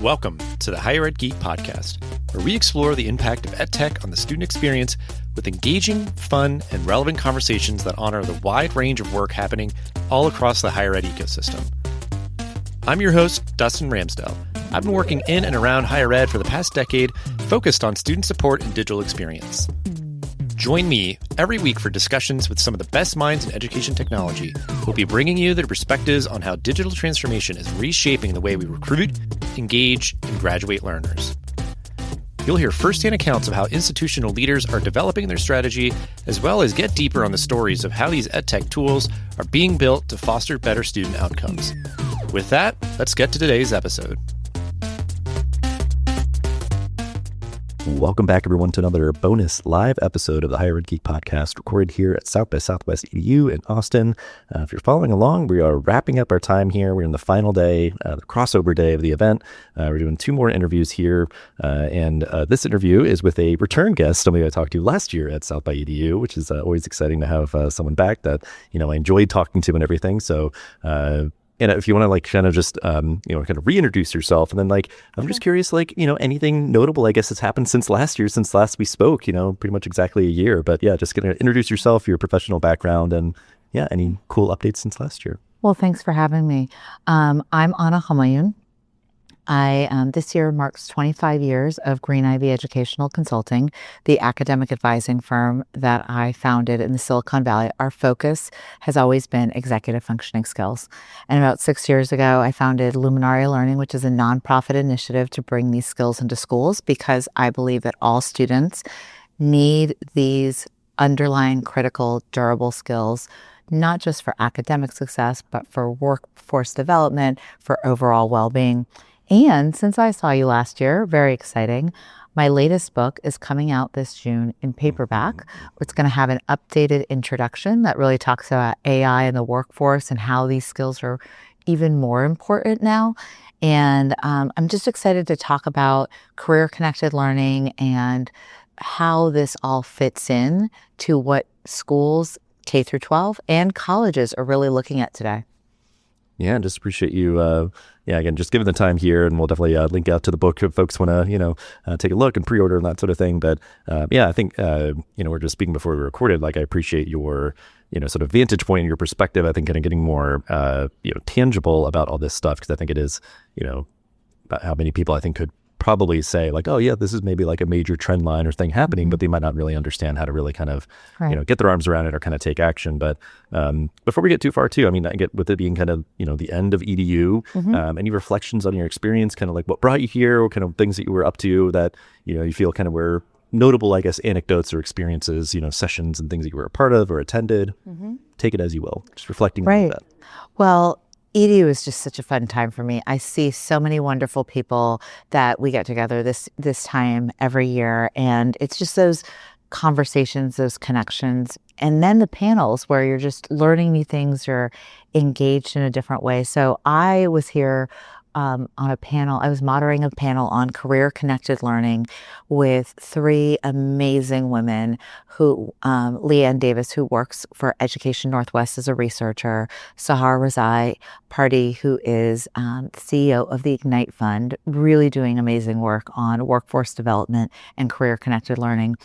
Welcome to the Higher Ed Geek Podcast, where we explore the impact of EdTech on the student experience with engaging, fun, and relevant conversations that honor the wide range of work happening all across the higher ed ecosystem. I'm your host, Dustin Ramsdell. I've been working in and around higher ed for the past decade, focused on student support and digital experience. Join me every week for discussions with some of the best minds in education technology. We'll be bringing you their perspectives on how digital transformation is reshaping the way we recruit, engage, and graduate learners. You'll hear firsthand accounts of how institutional leaders are developing their strategy, as well as get deeper on the stories of how these EdTech tools are being built to foster better student outcomes. With that, let's get to today's episode. Welcome back, everyone, to another bonus live episode of the Higher Ed Geek Podcast, recorded here at South by Southwest EDU in Austin. If you're following along, we are wrapping up our time here. We're in the final day, the crossover day of the event. We're doing two more interviews here, and this interview is with a return guest, somebody I talked to last year at South by EDU, which is always exciting to have someone back that I enjoyed talking to and everything. So. And if you want to kind of just, kind of reintroduce yourself, and then I'm just curious, anything notable, I guess, has happened since last we spoke, pretty much exactly a year. But yeah, just going to introduce yourself, your professional background, and any cool updates since last year. Well, thanks for having me. I'm Ana Homayoun. This year marks 25 years of Green Ivy Educational Consulting, the academic advising firm that I founded in the Silicon Valley. Our focus has always been executive functioning skills. And about 6 years ago, I founded Luminaria Learning, which is a nonprofit initiative to bring these skills into schools, because I believe that all students need these underlying critical, durable skills, not just for academic success, but for workforce development, for overall well-being. And since I saw you last year, very exciting, my latest book is coming out this June in paperback. It's going to have an updated introduction that really talks about AI in the workforce and how these skills are even more important now. And I'm just excited to talk about career-connected learning and how this all fits in to what schools, K through 12, and colleges are really looking at today. Yeah, just appreciate you, again, just giving the time here, and we'll definitely link out to the book if folks want to, take a look and pre-order and that sort of thing. But I think, we're just speaking before we recorded, I appreciate your, sort of vantage point and your perspective, I think kind of getting more, tangible about all this stuff, because I think it is, about how many people I think could probably say oh yeah, this is maybe a major trend line or thing happening, but they might not really understand how to really kind of, get their arms around it or kind of take action. But before we get too far too, I get with it being kind of, the end of EDU, any reflections on your experience, kind of what brought you here, or kind of things that you were up to that, you feel kind of were notable, I guess, anecdotes or experiences, sessions and things that you were a part of or attended. Take it as you will, just reflecting on that. Well, EDU is just such a fun time for me. I see so many wonderful people that we get together this time every year. And it's just those conversations, those connections, and then the panels where you're just learning new things or engaged in a different way. So I was here on a panel. I was moderating a panel on career-connected learning with three amazing women who, Leanne Davis, who works for Education Northwest as a researcher, Sahar Razai Party, who is CEO of the Ignite Fund, really doing amazing work on workforce development and career-connected learning,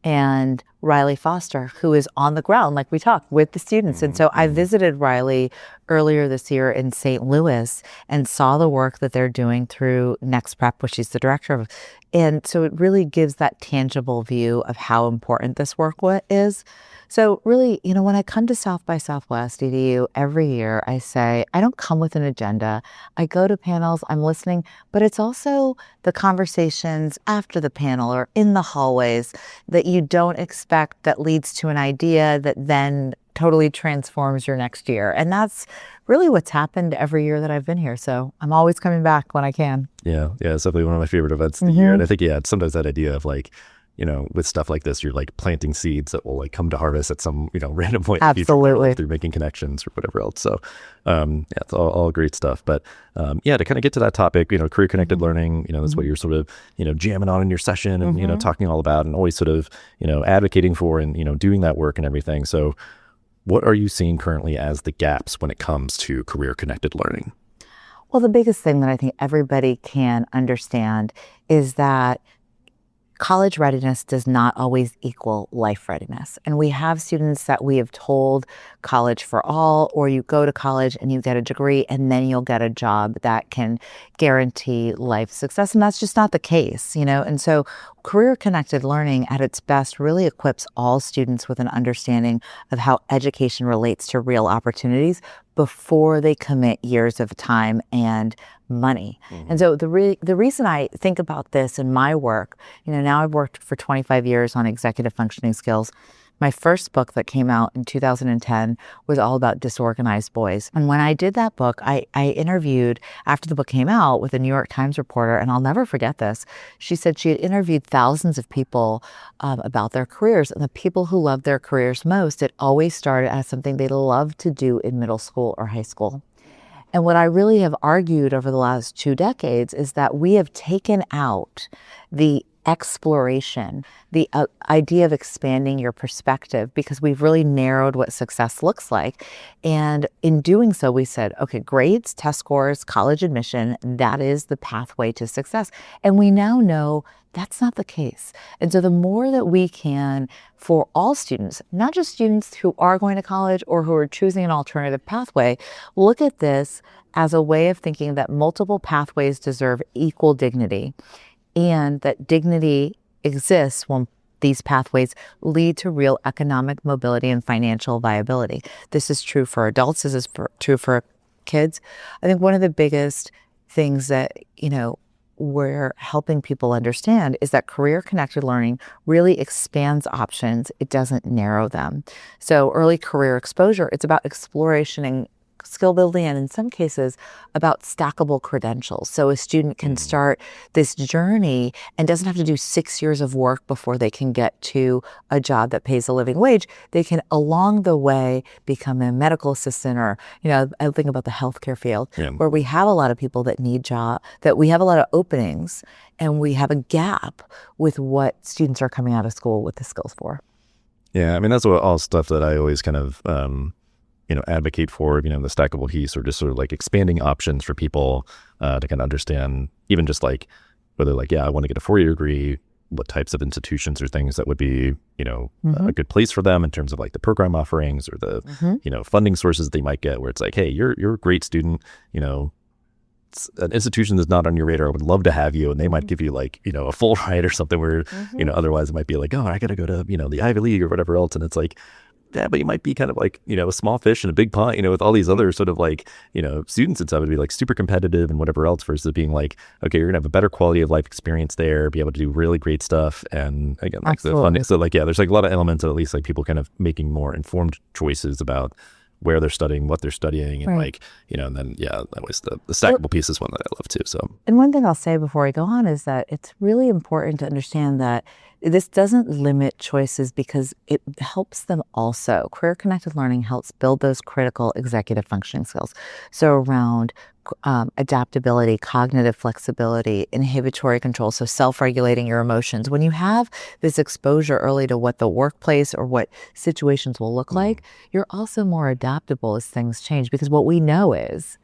and Riley Foster, who is on the ground, like we talked, with the students. And so I visited Riley earlier this year in St. Louis and saw the work that they're doing through Next Prep, which she's the director of. And so it really gives that tangible view of how important this work is. So really, when I come to South by Southwest EDU every year, I say, I don't come with an agenda. I go to panels, I'm listening, but it's also the conversations after the panel or in the hallways that you don't expect, that leads to an idea that then totally transforms your next year. And that's really what's happened every year that I've been here. So I'm always coming back when I can. Yeah, it's definitely one of my favorite events of the year. And I think, sometimes that idea of with stuff like this, you're planting seeds that will come to harvest at some, random point. Absolutely. Through making connections or whatever else. So, it's all great stuff. But, to kind of get to that topic, career connected learning, that's what you're sort of, jamming on in your session and, talking all about, and always sort of, advocating for and, doing that work and everything. So what are you seeing currently as the gaps when it comes to career connected learning? Well, the biggest thing that I think everybody can understand is that college readiness does not always equal life readiness. And we have students that we have told college for all, or you go to college and you get a degree and then you'll get a job that can guarantee life success. And that's just not the case, And so career-connected learning at its best really equips all students with an understanding of how education relates to real opportunities before they commit years of time and money. And so the reason I think about this in my work, now I've worked for 25 years on executive functioning skills. My first book that came out in 2010 was all about disorganized boys. And when I did that book, I interviewed, after the book came out, with a New York Times reporter, and I'll never forget this. She said she had interviewed thousands of people about their careers, and the people who loved their careers most, it always started as something they loved to do in middle school or high school. And what I really have argued over the last 2 decades is that we have taken out the exploration, the idea of expanding your perspective, because we've really narrowed what success looks like. And in doing so, we said, okay, grades, test scores, college admission, that is the pathway to success. And we now know that's not the case. And so the more that we can, for all students, not just students who are going to college or who are choosing an alternative pathway, look at this as a way of thinking that multiple pathways deserve equal dignity, and that dignity exists when these pathways lead to real economic mobility and financial viability. This is true for adults. This is true for kids. I think one of the biggest things that, we're helping people understand is that career-connected learning really expands options. It doesn't narrow them. So early career exposure, it's about exploration and skill building, and in some cases about stackable credentials. So a student can start this journey and doesn't have to do 6 years of work before they can get to a job that pays a living wage. They can, along the way, become a medical assistant, or, I think about the healthcare field, where we have a lot of people that need jobs, that we have a lot of openings, and we have a gap with what students are coming out of school with the skills for. Yeah, I mean, that's all stuff that I always kind of advocate for, the stackable piece, or just sort of like expanding options for people to kind of understand, even just like whether I want to get a 4-year degree, what types of institutions or things that would be, a good place for them in terms of like the program offerings or the, funding sources they might get, where it's like, hey, you're a great student, an institution that's not on your radar would love to have you, and they might give you a full ride or something where, otherwise it might be like, oh, I got to go to, the Ivy League or whatever else. And it's like, yeah, but you might be kind of like, a small fish in a big pond, with all these other sort of students and stuff. It'd be like super competitive and whatever else, versus being like, okay, you're gonna have a better quality of life experience there, be able to do really great stuff. And again, the funding. So there's a lot of elements of at least people kind of making more informed choices about where they're studying, what they're studying, and and then that was the stackable piece is one that I love too. So, and one thing I'll say before I go on is that it's really important to understand that this doesn't limit choices, because it helps them also. Career-connected learning helps build those critical executive functioning skills. So around adaptability, cognitive flexibility, inhibitory control, so self-regulating your emotions. When you have this exposure early to what the workplace or what situations will look like, you're also more adaptable as things change, because what we know is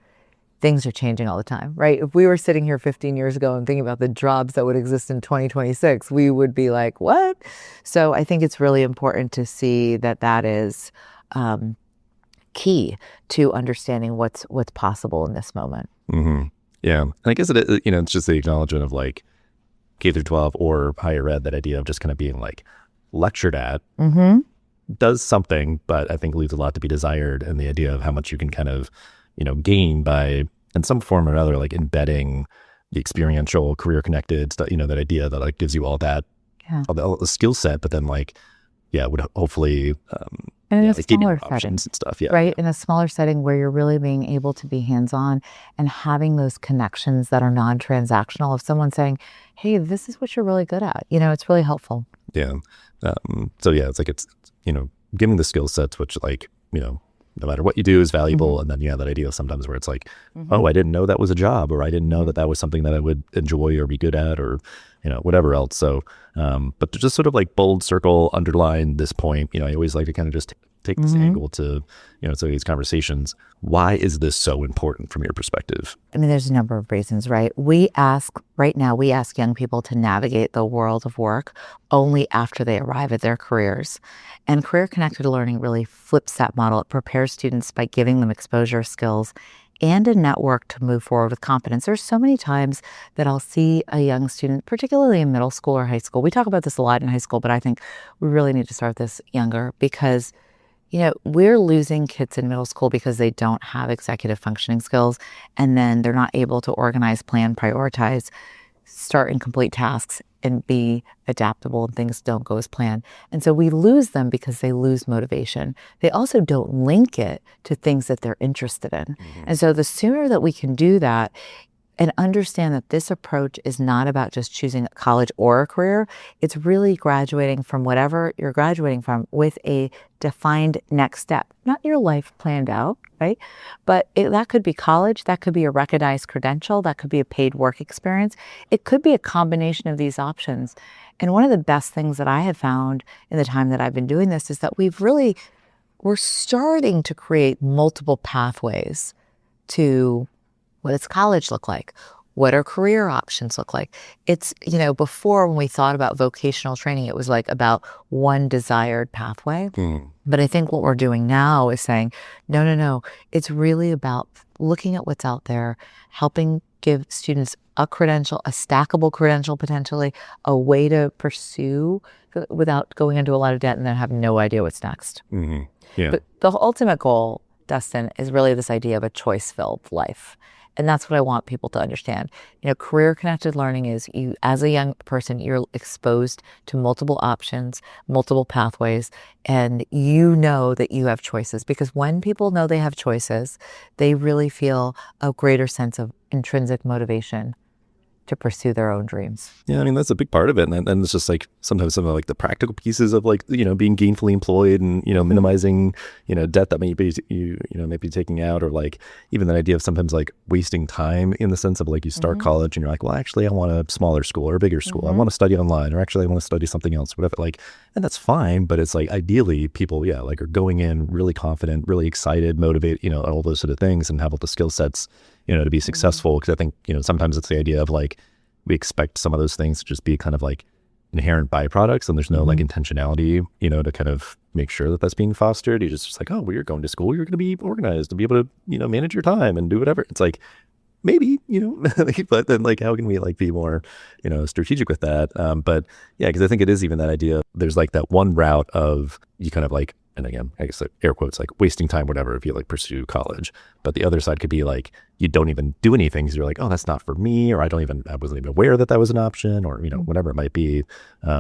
things are changing all the time, right? If we were sitting here 15 years ago and thinking about the jobs that would exist in 2026, we would be like, what? So I think it's really important to see that is key to understanding what's possible in this moment. Yeah. And I guess it's just the acknowledgement of K through 12 or higher ed, that idea of just kind of being lectured at does something, but I think leaves a lot to be desired. And the idea of how much you can kind of gain by, in some form or another, embedding the experiential, career-connected stuff, that idea that gives you all that, all the skill set, but then would hopefully and in a smaller setting and stuff, right? In a smaller setting where you're really being able to be hands-on and having those connections that are non-transactional, of someone saying, hey, this is what you're really good at, it's really helpful. Yeah. So it's it's giving the skill sets, which no matter what you do is valuable. And then that idea sometimes where it's oh, I didn't know that was a job, or I didn't know that was something that I would enjoy or be good at, or whatever else. So but to just sort of bold circle, underline this point, I always like to kind of just take this angle to, so these conversations. Why is this so important from your perspective? I mean, there's a number of reasons, right? Right now, we ask young people to navigate the world of work only after they arrive at their careers. And career-connected learning really flips that model. It prepares students by giving them exposure skills and a network to move forward with confidence. There's so many times that I'll see a young student, particularly in middle school or high school. We talk about this a lot in high school, but I think we really need to start this younger because we're losing kids in middle school because they don't have executive functioning skills, and then they're not able to organize, plan, prioritize, start and complete tasks, and be adaptable, and things don't go as planned. And so we lose them because they lose motivation. They also don't link it to things that they're interested in. And so the sooner that we can do that and understand that this approach is not about just choosing a college or a career, it's really graduating from whatever you're graduating from with a defined next step, not your life planned out, right? But that could be college, that could be a recognized credential, that could be a paid work experience. It could be a combination of these options. And one of the best things that I have found in the time that I've been doing this is that we're starting to create multiple pathways to what does college look like? What are career options look like? It's, before when we thought about vocational training, it was like about one desired pathway. But I think what we're doing now is saying, no. It's really about looking at what's out there, helping give students a credential, a stackable credential potentially, a way to pursue without going into a lot of debt and then having no idea what's next. Yeah. But the ultimate goal, Dustin, is really this idea of a choice-filled life. And that's what I want people to understand. Career-connected learning is you, as a young person, you're exposed to multiple options, multiple pathways, and you know that you have choices. Because when people know they have choices, they really feel a greater sense of intrinsic motivation to pursue their own dreams. Yeah, I mean, that's a big part of it. And it's just like sometimes some of like the practical pieces of like, being gainfully employed and, minimizing, debt that maybe maybe taking out, or like even that idea of sometimes like wasting time in the sense of like you start college and you're like, well, actually I want a smaller school or a bigger school. I want to study online, or actually I want to study something else, whatever. Like, and that's fine. But it's like ideally people, like are going in really confident, really excited, motivated, all those sort of things, and have all the skill sets to be successful. Because I think, sometimes it's the idea of like, we expect some of those things to just be kind of like inherent byproducts, and there's no like intentionality, to kind of make sure that that's being fostered. You're just like, oh, well, you're going to school, you're going to be organized and be able to, manage your time and do whatever. It's like, maybe, but then like, how can we like be more, strategic with that? But yeah, because I think it is even that idea, there's like that one route of you kind of like, and again, I guess like air quotes, like wasting time, whatever, if you like pursue college. But the other side could be like, you don't even do anything because you're like, oh, that's not for me, or I wasn't even aware that was an option, or, whatever it might be,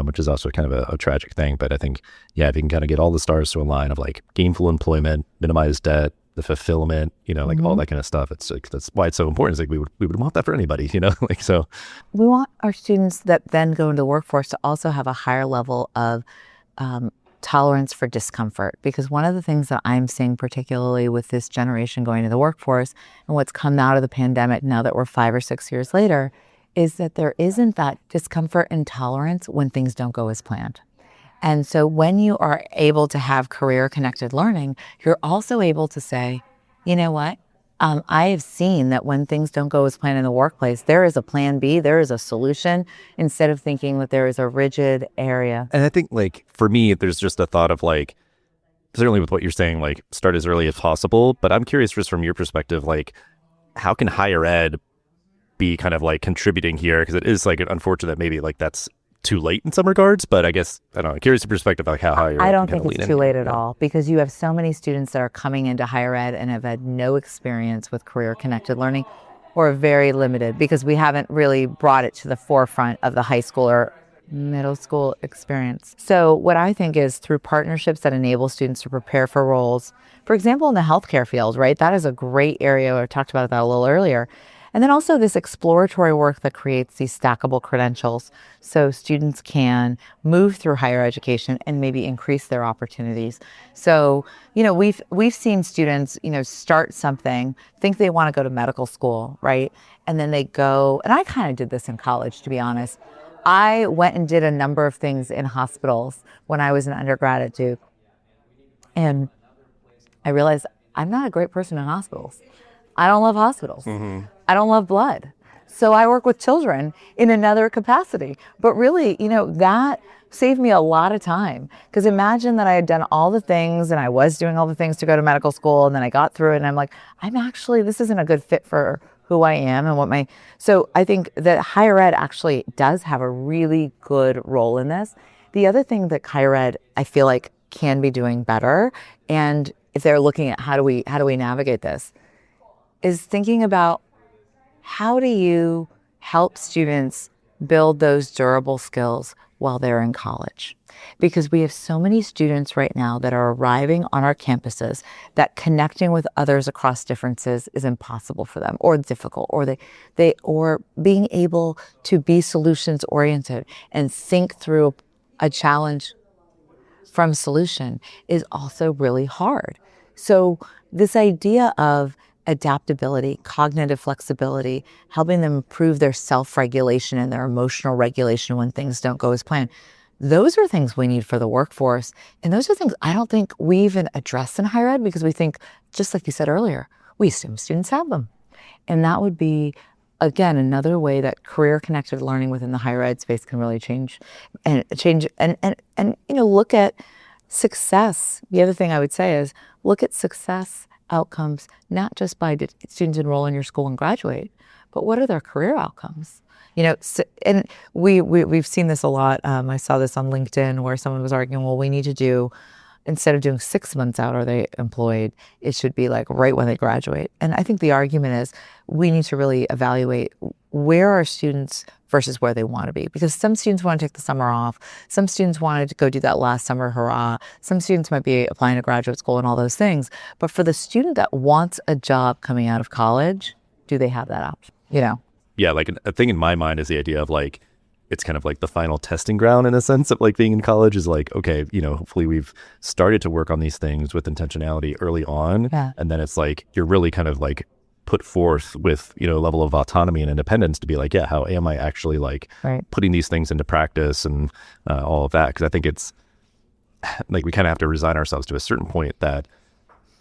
which is also kind of a tragic thing. But I think, if you can kind of get all the stars to align of like gainful employment, minimize debt, the fulfillment, like all that kind of stuff. It's like, that's why it's so important. It's like we would want that for anybody, like, so. We want our students that then go into the workforce to also have a higher level of tolerance for discomfort, because one of the things that I'm seeing, particularly with this generation going to the workforce and what's come out of the pandemic now that we're 5 or 6 years later, is that there isn't that discomfort and tolerance when things don't go as planned. And so when you are able to have career-connected learning, you're also able to say, you know what? I have seen that when things don't go as planned in the workplace, there is a plan B, there is a solution, instead of thinking that there is a rigid area. And I think like for me, there's just a thought of like, certainly with what you're saying, like start as early as possible. But I'm curious just from your perspective, like how can higher ed be kind of like contributing here? Because it is like unfortunate, maybe like that's too late in some regards, but I guess, I don't know, curious your perspective like how higher ed. I don't think it's too late at all, because you have so many students that are coming into higher ed and have had no experience with career-connected learning, or very limited, because we haven't really brought it to the forefront of the high school or middle school experience. So what I think is through partnerships that enable students to prepare for roles, for example, in the healthcare field, right? That is a great area. I talked about that a little earlier. And then also this exploratory work that creates these stackable credentials so students can move through higher education and maybe increase their opportunities. So, we've seen students, start something, think they want to go to medical school, right? And then they go, and I kind of did this in college, to be honest. I went and did a number of things in hospitals when I was an undergrad at Duke. And I realized I'm not a great person in hospitals. I don't love hospitals. I don't love blood. So I work with children in another capacity. But really, that saved me a lot of time. Because imagine that I had done all the things and I was doing all the things to go to medical school, and then I got through it and I'm like, this isn't a good fit for who I am and so I think that higher ed actually does have a really good role in this. The other thing that higher ed, I feel like, can be doing better, and if they're looking at how do we navigate this, is thinking about how do you help students build those durable skills while they're in college? Because we have so many students right now that are arriving on our campuses that connecting with others across differences is impossible for them, or difficult, or or being able to be solutions oriented and think through a challenge from solution is also really hard. So this idea of adaptability, cognitive flexibility, helping them improve their self-regulation and their emotional regulation when things don't go as planned, those are things we need for the workforce. And those are things I don't think we even address in higher ed, because we think, just like you said earlier, we assume students have them. And that would be, again, another way that career-connected learning within the higher ed space can really change and look at success. The other thing I would say is look at success outcomes, not just by did students enroll in your school and graduate, but what are their career outcomes? And we've seen this a lot. I saw this on LinkedIn where someone was arguing, well, we need to do, instead of doing 6 months out, are they employed? It should be like right when they graduate. And I think the argument is we need to really evaluate where are students versus where they want to be. Because some students want to take the summer off. Some students wanted to go do that last summer hurrah. Some students might be applying to graduate school and all those things. But for the student that wants a job coming out of college, do they have that option? Yeah, like a thing in my mind is the idea of like, it's kind of like the final testing ground in a sense of like being in college is like, okay, hopefully we've started to work on these things with intentionality early on. Yeah. And then it's like, you're really kind of like put forth with, a level of autonomy and independence to be like, yeah, how am I actually like putting these things into practice and all of that? Because I think it's like, we kind of have to resign ourselves to a certain point that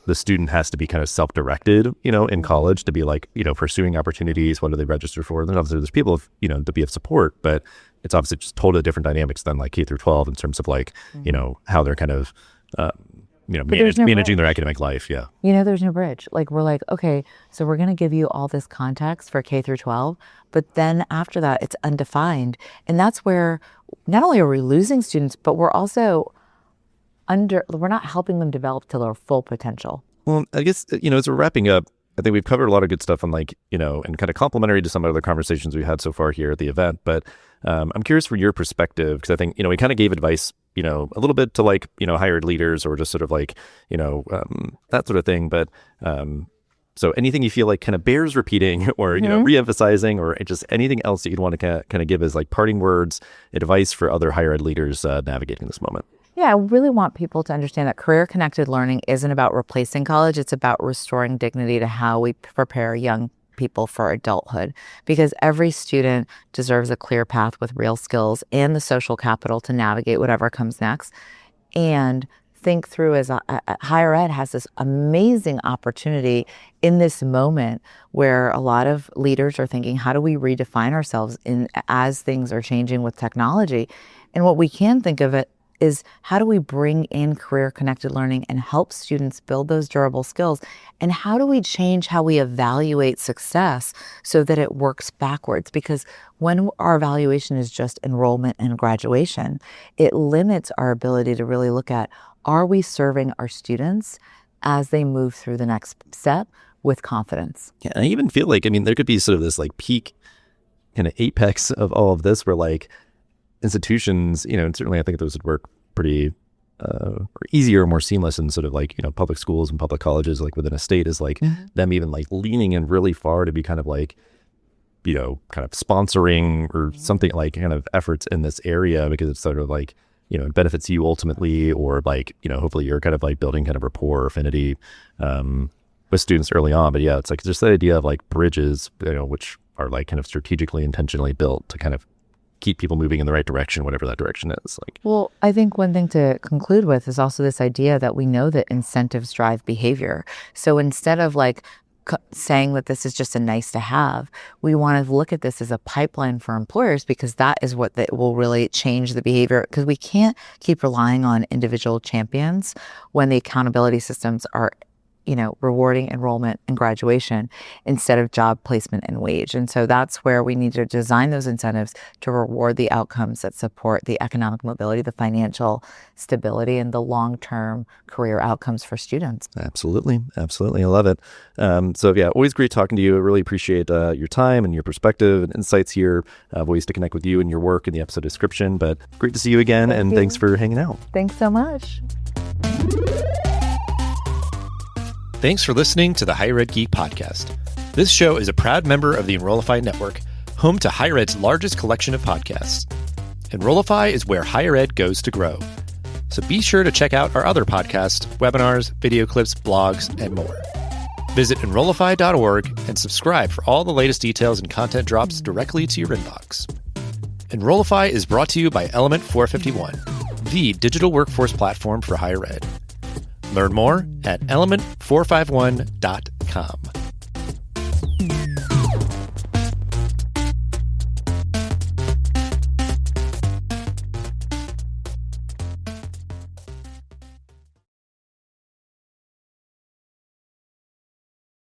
the student has to be kind of self-directed, in college to be like, pursuing opportunities. What do they register for? Then obviously there's people, to be of support, but it's obviously just totally different dynamics than like K through 12 in terms of like, how they're kind of, managing their academic life. Yeah. There's no bridge. Like we're like, okay, so we're going to give you all this context for K through 12, but then after that it's undefined. And that's where not only are we losing students, but we're also we're not helping them develop to their full potential. Well, I guess, as we're wrapping up, I think we've covered a lot of good stuff on like, and kind of complementary to some of the conversations we had so far here at the event. But I'm curious for your perspective, because I think, we kind of gave advice, a little bit to like, hired leaders or just sort of like, that sort of thing. But so anything you feel like kind of bears repeating or, reemphasizing, or just anything else that you'd want to kind of give as like parting words, advice for other higher ed leaders navigating this moment? Yeah, I really want people to understand that career-connected learning isn't about replacing college. It's about restoring dignity to how we prepare young people for adulthood, because every student deserves a clear path with real skills and the social capital to navigate whatever comes next. And think through as higher ed has this amazing opportunity in this moment where a lot of leaders are thinking, how do we redefine ourselves as things are changing with technology? And what we can think of it is, how do we bring in career-connected learning and help students build those durable skills? And how do we change how we evaluate success so that it works backwards? Because when our evaluation is just enrollment and graduation, it limits our ability to really look at, are we serving our students as they move through the next step with confidence? Yeah, I even feel like, there could be sort of this like peak kind of apex of all of this where like institutions, and certainly I think those would work pretty or easier or more seamless in sort of like, public schools and public colleges, like within a state, is like them even like leaning in really far to be kind of like, kind of sponsoring or something like kind of efforts in this area, because it's sort of like, it benefits you ultimately, or like, hopefully you're kind of like building kind of rapport or affinity with students early on. But yeah, it's like just that idea of like bridges, which are like kind of strategically, intentionally built to kind of keep people moving in the right direction, whatever that direction is. Well, I think one thing to conclude with is also this idea that we know that incentives drive behavior. So instead of saying that this is just a nice to have, we want to look at this as a pipeline for employers, because that is what will really change the behavior, because we can't keep relying on individual champions when the accountability systems are rewarding enrollment and graduation instead of job placement and wage. And so that's where we need to design those incentives to reward the outcomes that support the economic mobility, the financial stability, and the long-term career outcomes for students. Absolutely. Absolutely. I love it. So yeah, always great talking to you. I really appreciate your time and your perspective and insights here. I have ways to connect with you and your work in the episode description, but great to see you again. Thank you. Thanks for hanging out. Thanks so much. Thanks for listening to the Higher Ed Geek podcast. This show is a proud member of the Enrollify network, home to Higher Ed's largest collection of podcasts. Enrollify is where higher ed goes to grow. So be sure to check out our other podcasts, webinars, video clips, blogs, and more. Visit Enrollify.org and subscribe for all the latest details and content drops directly to your inbox. Enrollify is brought to you by Element 451, the digital workforce platform for higher ed. Learn more at element451.com.